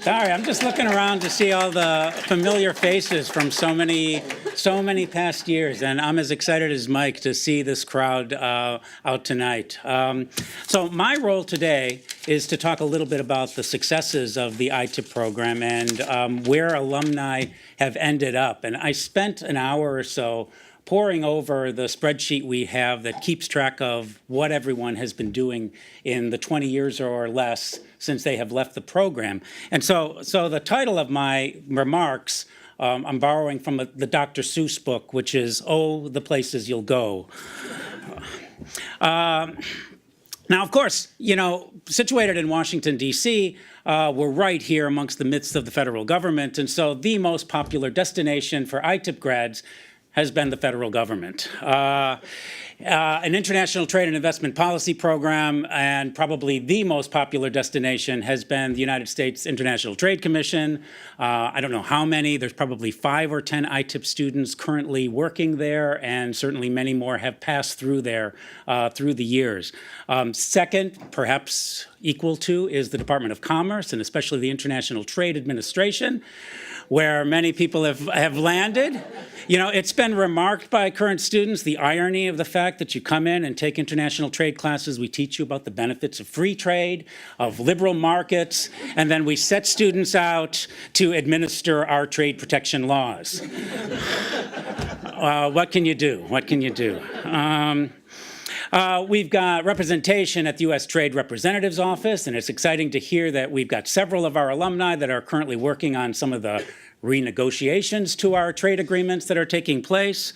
Sorry, I'm just looking around to see all the familiar faces from so many past years, and I'm as excited as Mike to see this crowd out tonight. So my role today is to talk a little bit about the successes of the ITIP program and where alumni have ended up. And I spent an hour or so poring over the spreadsheet we have that keeps track of what everyone has been doing in the 20 years or less since they have left the program. And so the title of my remarks, I'm borrowing from the Dr. Seuss book, which is, "Oh, the Places You'll Go." Now, of course, situated in Washington, D.C., we're right here amongst the midst of the federal government, and so the most popular destination for ITIP grads has been the federal government. An international trade and investment policy program, and probably the most popular destination has been the United States International Trade Commission. I don't know how many. There's probably 5 or 10 ITIP students currently working there, and certainly many more have passed through there through the years. Second, perhaps equal to, is the Department of Commerce, and especially the International Trade Administration, where many people have landed. It's been remarked by current students, the irony of the fact that you come in and take international trade classes, we teach you about the benefits of free trade, of liberal markets, and then we set students out to administer our trade protection laws. What can you do? What can you do? We've got representation at the U.S. Trade Representative's Office, and it's exciting to hear that we've got several of our alumni that are currently working on some of the renegotiations to our trade agreements that are taking place.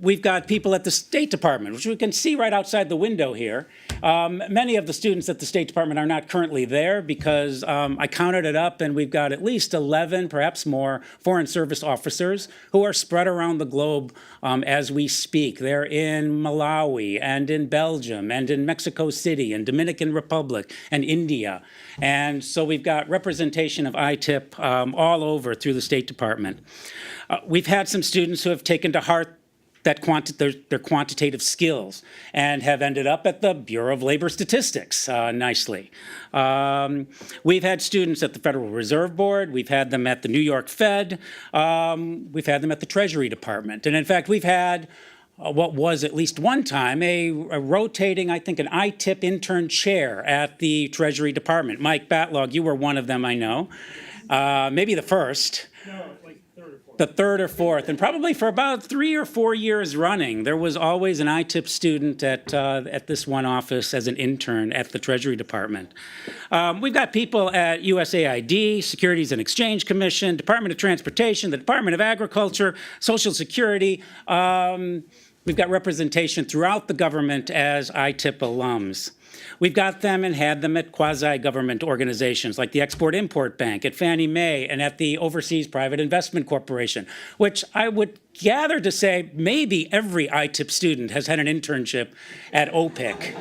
We've got people at the State Department, which we can see right outside the window here. Many of the students at the State Department are not currently there because I counted it up, and we've got at least 11, perhaps more, Foreign Service officers who are spread around the globe as we speak. They're in Malawi and in Belgium and in Mexico City and Dominican Republic and India. And so we've got representation of ITIP all over through the State Department. We've had some students who have taken to heart that their quantitative skills and have ended up at the Bureau of Labor Statistics nicely. We've had students at the Federal Reserve Board. We've had them at the New York Fed. We've had them at the Treasury Department. And in fact, we've had what was at least one time a rotating, I think, an ITIP intern chair at the Treasury Department. Mike Batlog, you were one of them, I know. Maybe the first. No, like third or fourth. The third or fourth, and probably for about 3 or 4 years running, there was always an ITIP student at this one office as an intern at the Treasury Department. We've got people at USAID, Securities and Exchange Commission, Department of Transportation, the Department of Agriculture, Social Security. We've got representation throughout the government as ITIP alums. We've got them and had them at quasi-government organizations like the Export-Import Bank, at Fannie Mae, and at the Overseas Private Investment Corporation, which I would gather to say maybe every ITIP student has had an internship at OPIC.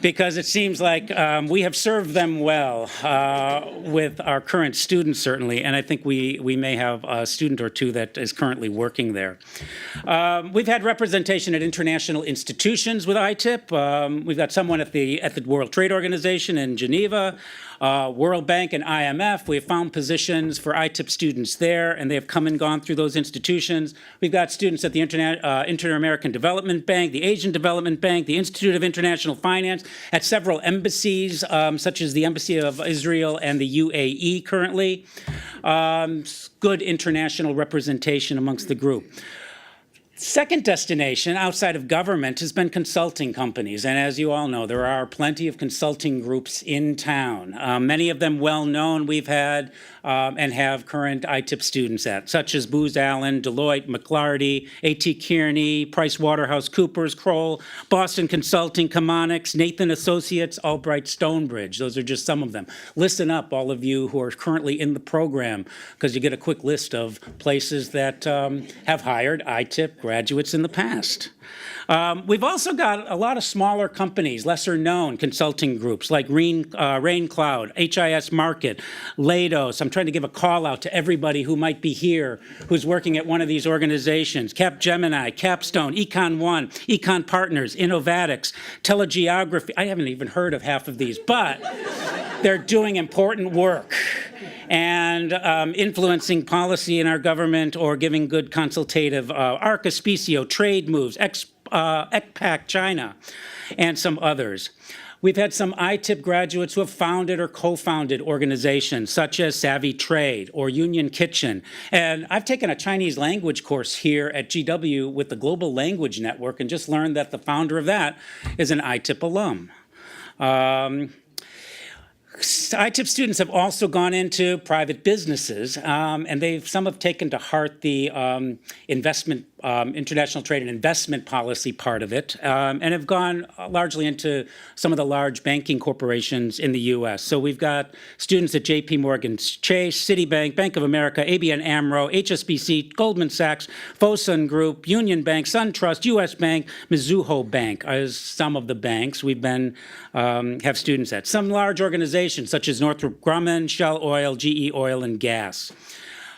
Because it seems like we have served them well with our current students, certainly, and I think we may have a student or two that is currently working there. We've had representation at international institutions with ITIP. We've got someone at the World Trade Organization in Geneva, World Bank and IMF. We have found positions for ITIP students there, and they have come and gone through those institutions. We've got students at the Inter-American Development Bank, the Asian Development Bank, the Institute of International Finance, at several embassies, such as the Embassy of Israel and the UAE currently. Good international representation amongst the group. Second destination outside of government has been consulting companies. And as you all know, there are plenty of consulting groups in town. Many of them well known we've had and have current ITIP students at, such as Booz Allen, Deloitte, McLarty, A.T. Kearney, PricewaterhouseCoopers, Kroll, Boston Consulting, Chemonics, Nathan Associates, Albright Stonebridge. Those are just some of them. Listen up, all of you who are currently in the program, because you get a quick list of places that have hired ITIP graduates in the past. We've also got a lot of smaller companies, lesser known consulting groups like Rain Cloud, HIS Market, Leidos. I'm trying to give a call out to everybody who might be here who's working at one of these organizations. Capgemini, Capstone, Econ One, Econ Partners, Innovatics, Telegeography. I haven't even heard of half of these, but They're doing important work and influencing policy in our government or giving good consultative arc auspicio, trade moves, ECPAC China, and some others. We've had some ITIP graduates who have founded or co-founded organizations such as Savvy Trade or Union Kitchen. And I've taken a Chinese language course here at GW with the Global Language Network and just learned that the founder of that is an ITIP alum. ITIP students have also gone into private businesses, and some have taken to heart the international trade and investment policy part of it, and have gone largely into some of the large banking corporations in the U.S. So we've got students at J.P. Morgan Chase, Citibank, Bank of America, ABN AMRO, HSBC, Goldman Sachs, Fosun Group, Union Bank, SunTrust, U.S. Bank, Mizuho Bank as some of the banks we've been have students at. Some large organizations such as Northrop Grumman, Shell Oil, GE Oil and Gas.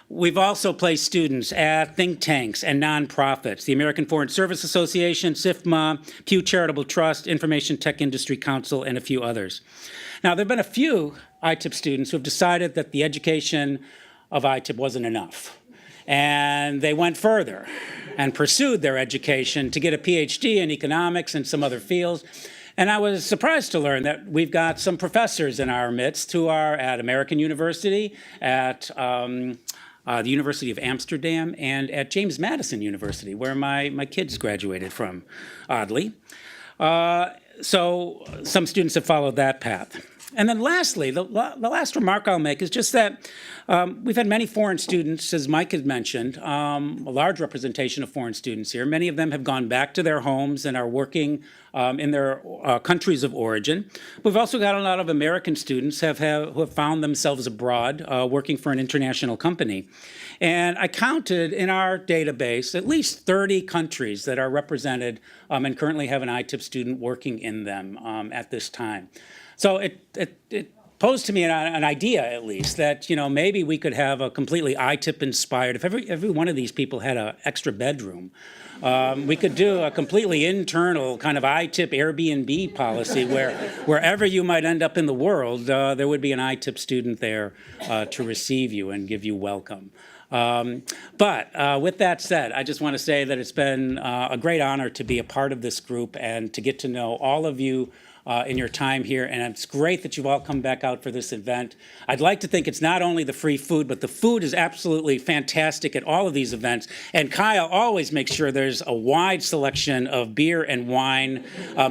We've also placed students at think tanks and nonprofits, the American Foreign Service Association, SIFMA, Pew Charitable Trust, Information Tech Industry Council, and a few others. Now, there have been a few ITIP students who have decided that the education of ITIP wasn't enough. And they went further and pursued their education to get a PhD in economics and some other fields. And I was surprised to learn that we've got some professors in our midst who are at American University, at the University of Amsterdam, and at James Madison University, where my kids graduated from, oddly. So some students have followed that path. And then lastly, the last remark I'll make is just that we've had many foreign students, as Mike had mentioned, a large representation of foreign students here. Many of them have gone back to their homes and are working in their countries of origin. We've also got a lot of American students who have found themselves abroad working for an international company. And I counted in our database at least 30 countries that are represented and currently have an ITIP student working in them at this time. So it posed to me an idea, at least, that maybe we could have a completely ITIP-inspired. If every one of these people had an extra bedroom, we could do a completely internal kind of ITIP Airbnb policy where wherever you might end up in the world, there would be an ITIP student there to receive you and give you welcome. But with that said, I just want to say that it's been a great honor to be a part of this group and to get to know all of you in your time here, and it's great that you've all come back out for this event. I'd like to think it's not only the free food, but the food is absolutely fantastic at all of these events, and Kyle always makes sure there's a wide selection of beer and wine,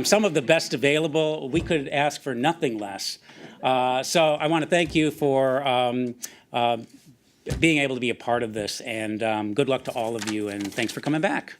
some of the best available. We could ask for nothing less. So I want to thank you for being able to be a part of this, and good luck to all of you, and thanks for coming back.